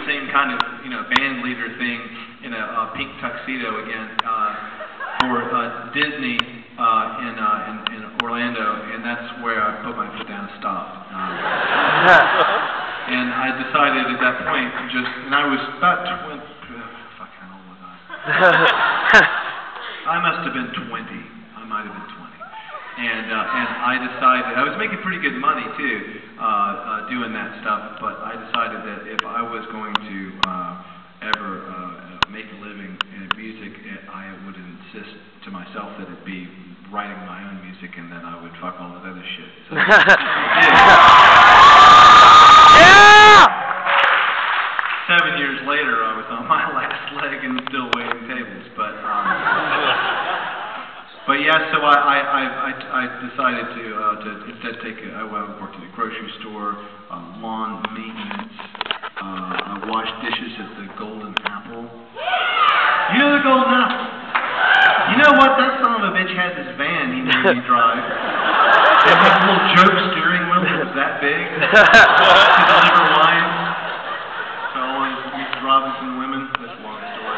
same kind of, band leader thing in a pink tuxedo again for Disney in Orlando, and that's where I put my foot down and stopped. And I decided at that point and I was about 20. Fuck, how old was I? I must have been 20. I might have been 20. And I decided, I was making pretty good money too, doing that stuff, but I decided that if I was going to ever make a living in music, I would insist to myself that it be writing my own music, and then I would fuck all that other shit. So, yeah! 7 years later, I was on my last leg and still waiting tables, but yeah, so I decided to instead I worked at a grocery store, lawn maintenance. I washed dishes at the Golden Apple. You know the Golden Apple? You know what? That son of a bitch has his van he made me drive. It had a little joke steering wheel that was that big. To deliver wine to all his Mrs. Robinson women. That's a long story.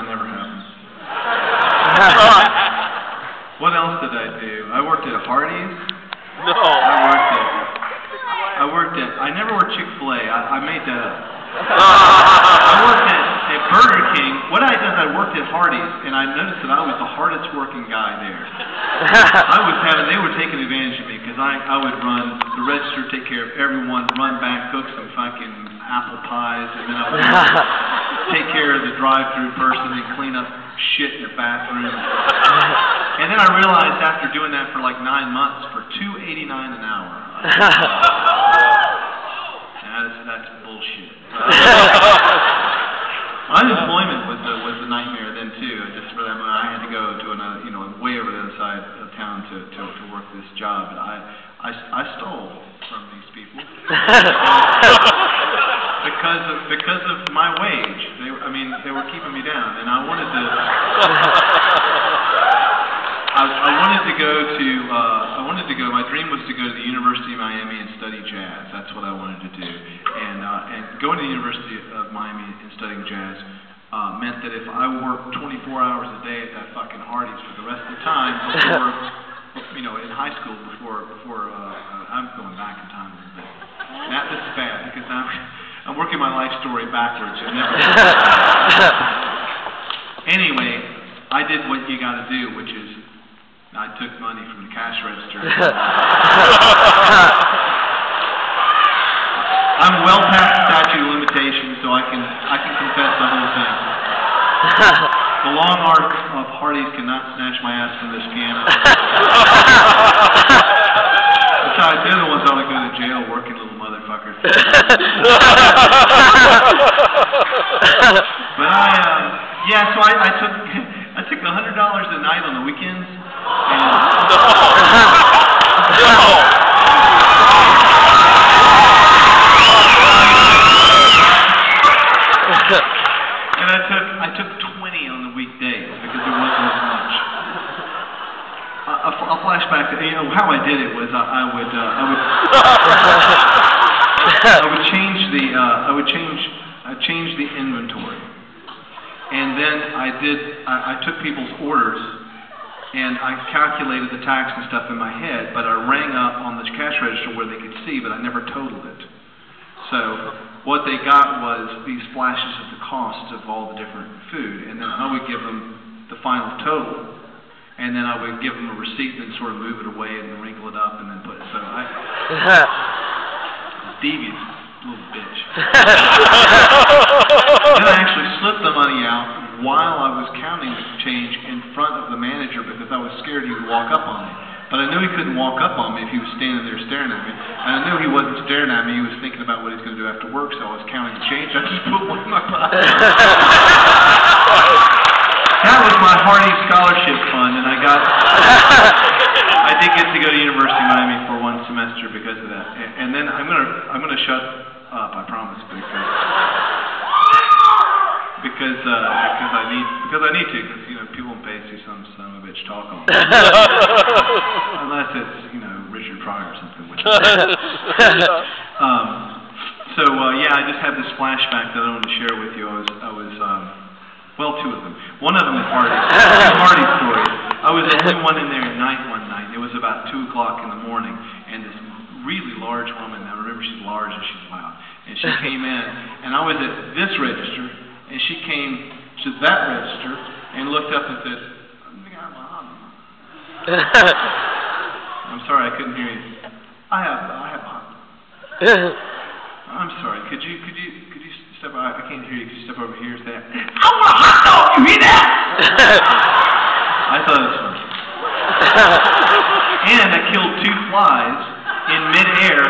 Never happened. What else did I do? I worked at Hardees. No. I never worked Chick-fil-A. I made that up. I worked at Burger King. What I did is I worked at Hardees, and I noticed that I was the hardest working guy there. They were taking advantage of me because I would run the register, take care of everyone, run back, cook some fucking apple pies, and then I would take care of the drive-through person and clean up shit in the bathroom. And then I realized after doing that for like 9 months, for $2.89 an hour, that's bullshit. Unemployment was a nightmare then too. Just for them, I had to go to another, way over the other side of town to work this job. But I stole from these people because of my wage. They were keeping me down, and I wanted to. My dream was to go to the University of Miami and study jazz. That's what I wanted to do. And going to the University of Miami and studying jazz meant that if I worked 24 hours a day at that fucking Hardees for the rest of the time, in high school before I'm going back in time a little bit. This is bad because I'm working my life story backwards. Anyway, I did what you got to do, which is I took money from the cash register. I'm well past the statute of limitations, so I can confess the whole thing. The long arc of Hardees cannot snatch my ass from this scam. Besides, they're the ones that only go to jail working little motherfuckers. But so I took $100 a night on the weekends. And I took 20 on the weekdays because there wasn't as much. I'll flash back to how I did it was I would change the inventory, and then I took people's orders. And I calculated the tax and stuff in my head, but I rang up on the cash register where they could see, but I never totaled it. So what they got was these flashes of the costs of all the different food, and then I would give them the final total, and then I would give them a receipt and then sort of move it away and then wrinkle it up and then put it. So devious little bitch. Then I actually slipped the money out while I was counting the change in front of the manager because I was scared he would walk up on me. But I knew he couldn't walk up on me if he was standing there staring at me. And I knew he wasn't staring at me, he was thinking about what he's going to do after work, so I was counting the change. I just put one in my pocket. That was my Hardees scholarship fund, and I did get to go to University of Miami for 1 semester because of that. And then I'm gonna shut up, I promise, because I need to, because people in pay see some son of a bitch talk on. Unless it's Richard Richard Pryor or something. Which yeah, I just have this flashback that I want to share with you. Well, two of them. One of them is Hardy's story. I was the only one in there at night one night. It was about 2 o'clock in the morning, and this really large woman, I remember she's large and she's loud, and she came in, and I was at this register, and she came to that register, and looked up and said, I'm sorry, I couldn't hear you. I have hot. I'm sorry, could you step over? I can't hear you. Could you step over here and say, I want a hot dog, you hear that? I thought it was funny. And I killed 2 flies in midair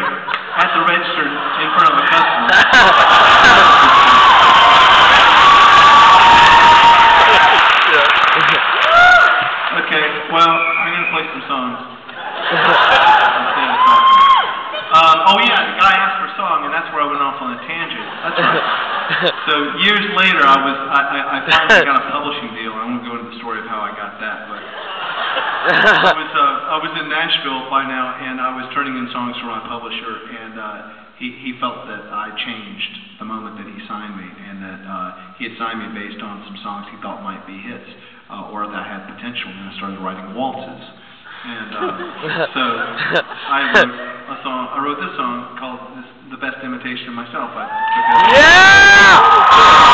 at the register in front of a customer. Okay, well, I'm going to play some songs. Oh yeah, the guy asked for a song, and that's where I went off on a tangent. That's right. So years later, I finally got a publishing deal. I won't go into the story of how I got that, but I was in Nashville by now, and I was turning in songs for my publisher, and he felt that I changed the moment that he signed me, and that he had signed me based on some songs he thought might be hits, or that had potential, and I started writing waltzes. And so I wrote this song called "The Best Imitation of Myself." Yeah!